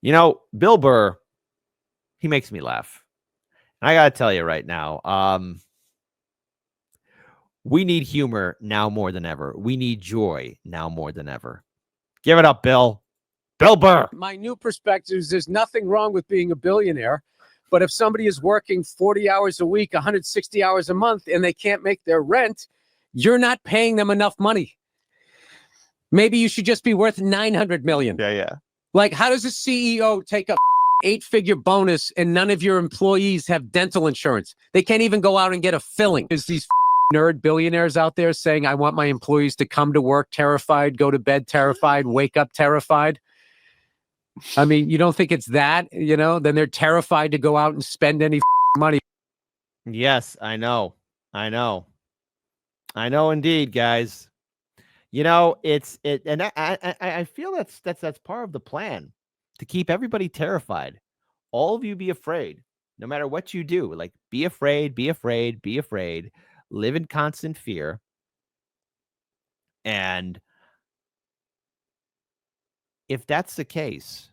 Bill Burr, he makes me laugh. And I got to tell you right now, we need humor now more than ever. We need joy now more than ever. Give it up, Bill. Bill Burr. My new perspective is there's nothing wrong with being a billionaire. But if somebody is working 40 hours a week, 160 hours a month, and they can't make their rent, you're not paying them enough money. Maybe you should just be worth 900 million. Yeah. Like, how does a CEO take a 8-figure bonus and none of your employees have dental insurance? They can't even go out and get a filling. There's these nerd billionaires out there saying, I want my employees to come to work terrified, go to bed terrified, wake up terrified. I mean, you don't think it's that, then they're terrified to go out and spend any money. Yes, I know indeed, guys. And I feel that's part of the plan, to keep everybody terrified. All of you be afraid, no matter what you do. Like, be afraid, live in constant fear. And if that's the case,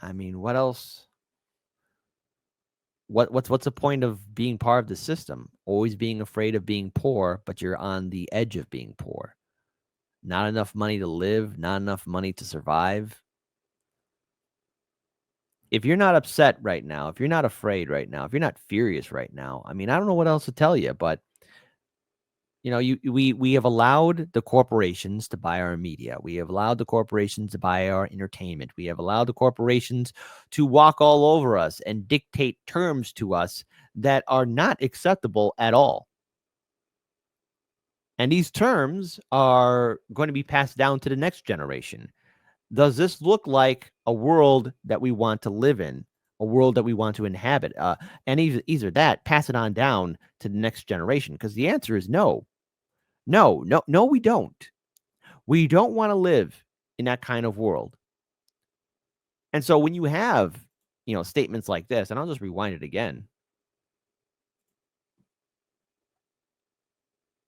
I mean, what else? What's the point of being part of the system? Always being afraid of being poor, but you're on the edge of being poor. Not enough money to live, not enough money to survive. If you're not upset right now, if you're not afraid right now, if you're not furious right now, I mean, I don't know what else to tell you, but we have allowed the corporations to buy our media. We have allowed the corporations to buy our entertainment. We have allowed the corporations to walk all over us and dictate terms to us that are not acceptable at all. And these terms are going to be passed down to the next generation. Does this look like a world that we want to live in, a world that we want to inhabit? And either that, pass it on down to the next generation, because the answer is no. No, we don't. We don't want to live in that kind of world. And so when you have, statements like this, and I'll just rewind it again,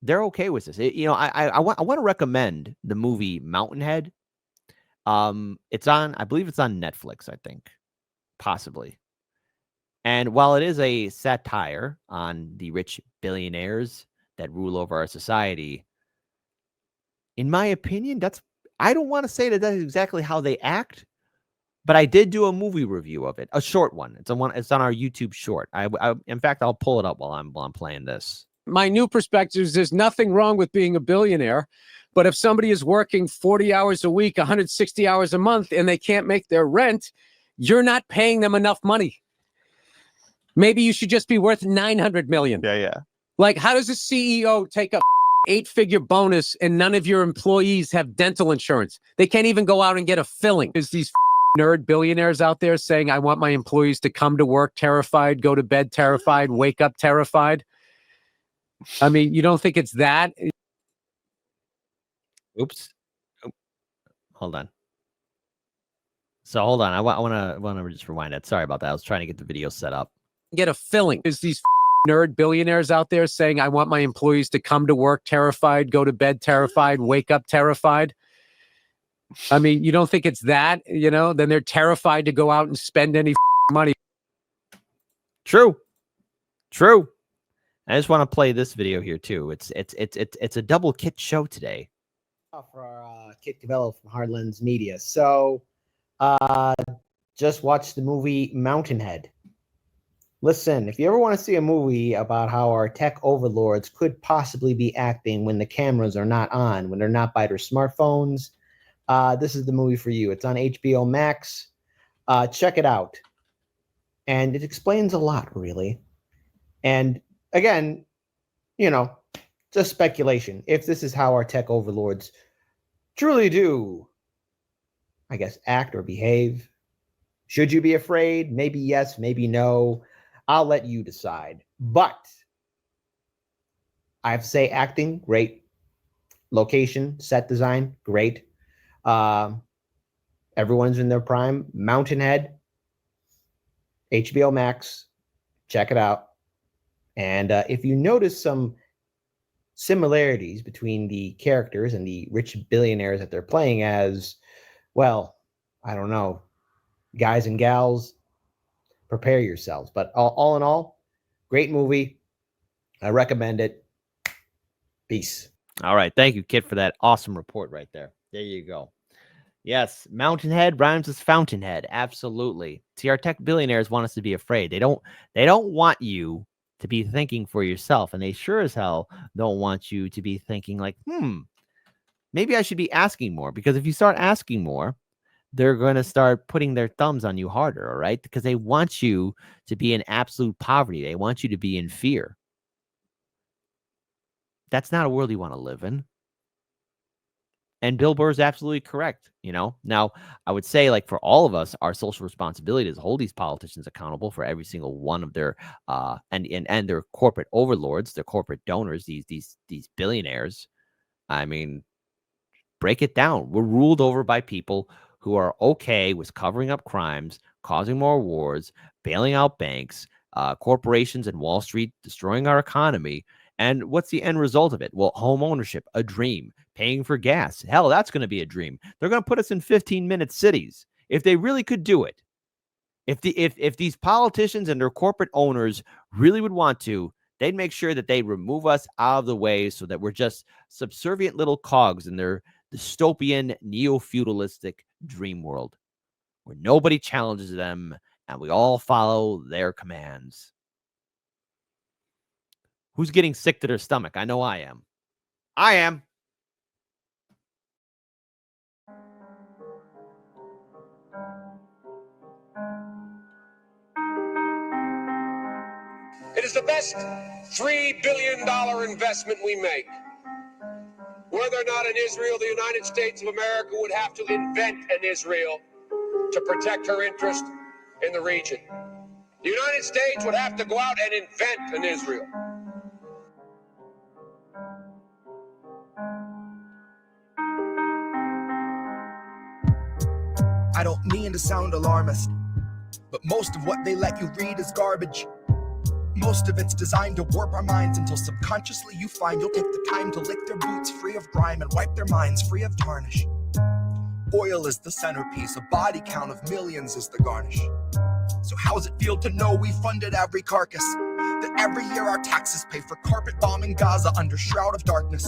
they're okay with this. I want to recommend the movie Mountainhead. I believe it's on Netflix, I think, possibly. And while it is a satire on the rich billionaires that rule over our society, in my opinion, I don't want to say that that's exactly how they act, but I did do a movie review of it, a short one. It's on our YouTube short. In fact, I'll pull it up while I'm playing this. My new perspective is there's nothing wrong with being a billionaire. But if somebody is working 40 hours a week, 160 hours a month, and they can't make their rent, you're not paying them enough money. Maybe you should just be worth 900 million. Yeah. Like, how does a CEO take a 8-figure bonus and none of your employees have dental insurance? They can't even go out and get a filling. There's these nerd billionaires out there saying, I want my employees to come to work terrified, go to bed terrified, wake up terrified. I mean, you don't think it's that? Oops. Oh, hold on. So hold on. I want to just rewind it. Sorry about that. I was trying to get the video set up. Get a filling. There's these nerd billionaires out there saying, I want my employees to come to work terrified, go to bed terrified, wake up terrified. I mean, you don't think it's that, then they're terrified to go out and spend any money. True. I just want to play this video here too. It's a double Kit show today. For our Kit Cavello from Hardlands Media. So, just watch the movie Mountainhead. Listen, if you ever want to see a movie about how our tech overlords could possibly be acting when the cameras are not on, when they're not by their smartphones, this is the movie for you. It's on HBO Max. Check it out. And it explains a lot, really. And again, just speculation. If this is how our tech overlords truly do, I guess, act or behave, should you be afraid? Maybe yes, maybe no. I'll let you decide. But I have to say, acting, great. Location, set design, great. Everyone's in their prime. Mountainhead, HBO Max, check it out. And if you notice some similarities between the characters and the rich billionaires that they're playing as, well, I don't know. guys and gals, prepare yourselves. But all in all, great movie. I recommend it. Peace. All right. Thank you, Kit, for that awesome report right there. There you go. Yes, Mountainhead rhymes with Fountainhead. Absolutely. See, our tech billionaires want us to be afraid. They don't want you to be thinking for yourself, and they sure as hell don't want you to be thinking like, maybe I should be asking more. Because if you start asking more, they're going to start putting their thumbs on you harder, all right? Because they want you to be in absolute poverty. They want you to be in fear. That's not a world you want to live in. And Bill Burr is absolutely correct. Now I would say, like, for all of us, our social responsibility is to hold these politicians accountable for every single one of their and their corporate overlords, their corporate donors, these billionaires. I mean, break it down. We're ruled over by people who are okay with covering up crimes, causing more wars, bailing out banks, corporations, and Wall Street, destroying our economy. And what's the end result of it? Well, home ownership, a dream. Paying for gas, hell, that's going to be a dream. They're going to put us in 15-minute cities. If they really could do it, if these politicians and their corporate owners really would want to, they'd make sure that they remove us out of the way so that we're just subservient little cogs in their dystopian, neo-feudalistic dream world where nobody challenges them and we all follow their commands. Who's getting sick to their stomach? I know I am. I am. It is the best $3 billion investment we make. Whether or not in Israel, the United States of America would have to invent an Israel to protect her interest in the region. The United States would have to go out and invent an Israel. I don't mean to sound alarmist, but most of what they let you read is garbage. Most of it's designed to warp our minds until subconsciously you find you'll take the time to lick their boots free of grime and wipe their minds free of tarnish. Oil is the centerpiece, a body count of millions is the garnish. So how's it feel to know we funded every carcass? That every year our taxes pay for carpet bombing Gaza under shroud of darkness?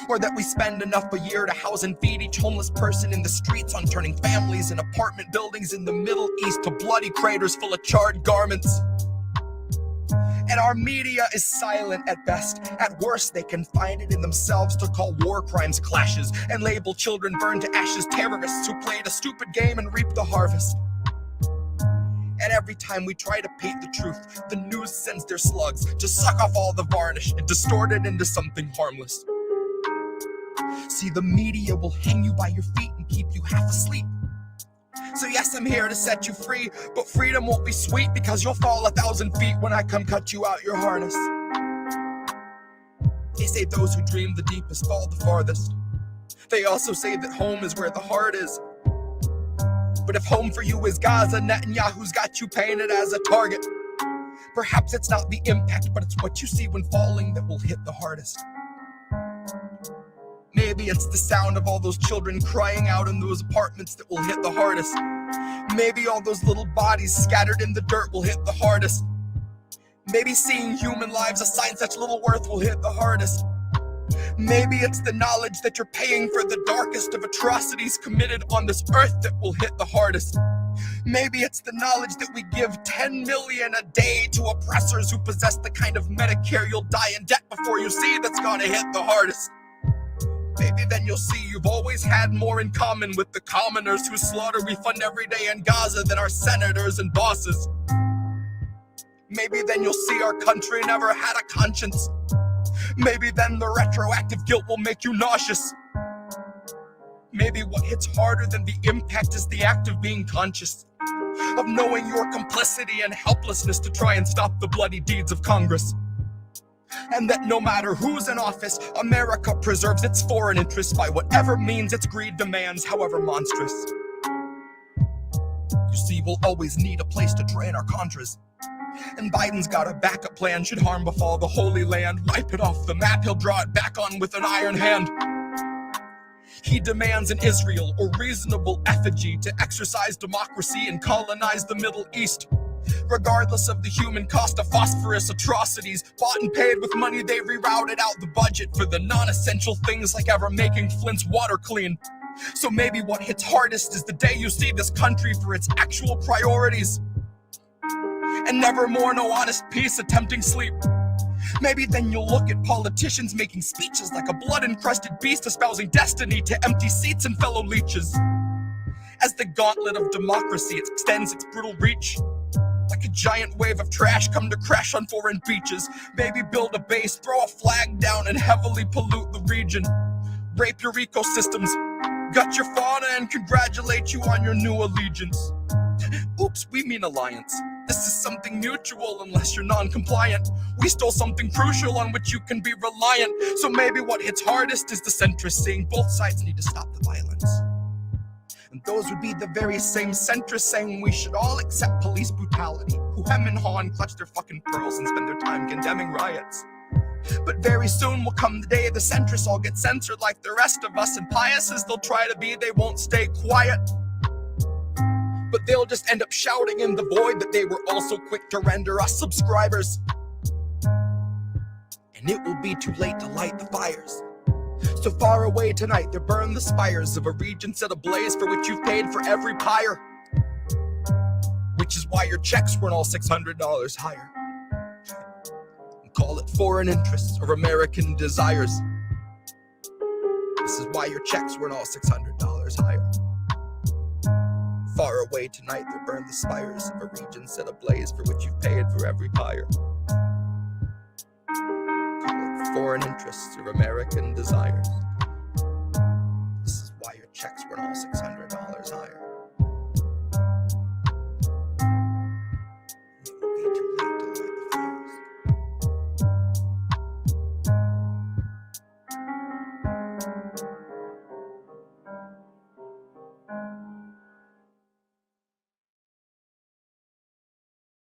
Or that we spend enough a year to house and feed each homeless person in the streets on turning families in apartment buildings in the Middle East to bloody craters full of charred garments? And our media is silent at best. At worst, they can find it in themselves to call war crimes clashes and label children burned to ashes terrorists who played a stupid game and reaped the harvest. And every time we try to paint the truth, the news sends their slugs to suck off all the varnish and distort it into something harmless. See, the media will hang you by your feet and keep you half asleep. So yes, I'm here to set you free, but freedom won't be sweet because you'll fall 1,000 feet when I come cut you out your harness. They say those who dream the deepest fall the farthest. They also say that home is where the heart is. But if home for you is Gaza, Netanyahu's got you painted as a target. Perhaps it's not the impact, but it's what you see when falling that will hit the hardest. Maybe it's the sound of all those children crying out in those apartments that will hit the hardest. Maybe all those little bodies scattered in the dirt will hit the hardest. Maybe seeing human lives assigned such little worth will hit the hardest. Maybe it's the knowledge that you're paying for the darkest of atrocities committed on this earth that will hit the hardest. Maybe it's the knowledge that we give 10 million a day to oppressors who possess the kind of Medicare you'll die in debt before you see that's gonna hit the hardest. Maybe then you'll see you've always had more in common with the commoners whose slaughter we fund every day in Gaza than our senators and bosses. Maybe then you'll see our country never had a conscience. Maybe then the retroactive guilt will make you nauseous. Maybe what hits harder than the impact is the act of being conscious, of knowing your complicity and helplessness to try and stop the bloody deeds of Congress. And that no matter who's in office, America preserves its foreign interests by whatever means its greed demands, however monstrous. You see, we'll always need a place to drain our contras. And Biden's got a backup plan should harm befall the Holy Land. Wipe it off the map, he'll draw it back on with an iron hand. He demands an Israel or reasonable effigy to exercise democracy and colonize the Middle East. Regardless of the human cost of phosphorus atrocities, bought and paid with money they rerouted out the budget for the non-essential things like ever making Flint's water clean. So maybe what hits hardest is the day you see this country for its actual priorities, and nevermore no honest peace attempting sleep. Maybe then you'll look at politicians making speeches like a blood-encrusted beast espousing destiny to empty seats and fellow leeches. As the gauntlet of democracy extends its brutal reach, like a giant wave of trash come to crash on foreign beaches. Maybe build a base, throw a flag down, and heavily pollute the region. Rape your ecosystems, gut your fauna, and congratulate you on your new allegiance. Oops, we mean alliance. This is something mutual unless you're non-compliant. We stole something crucial on which you can be reliant. So maybe what hits hardest is the centrists saying both sides need to stop the violence. And those would be the very same centrists saying we should all accept police brutality, who hem and haw and clutch their fucking pearls and spend their time condemning riots. But very soon will come the day the centrists all get censored like the rest of us, and pious as they'll try to be, they won't stay quiet. But they'll just end up shouting in the void that they were also quick to render us subscribers. And it will be too late to light the fires. So far away tonight, they burn the spires of a region set ablaze for which you've paid for every pyre. Which is why your checks weren't all $600 higher. And call it foreign interests or American desires. This is why your checks weren't all $600 higher. Far away tonight, they burn the spires of a region set ablaze for which you've paid for every pyre. Foreign interests or American desires. This is why your checks weren't all $600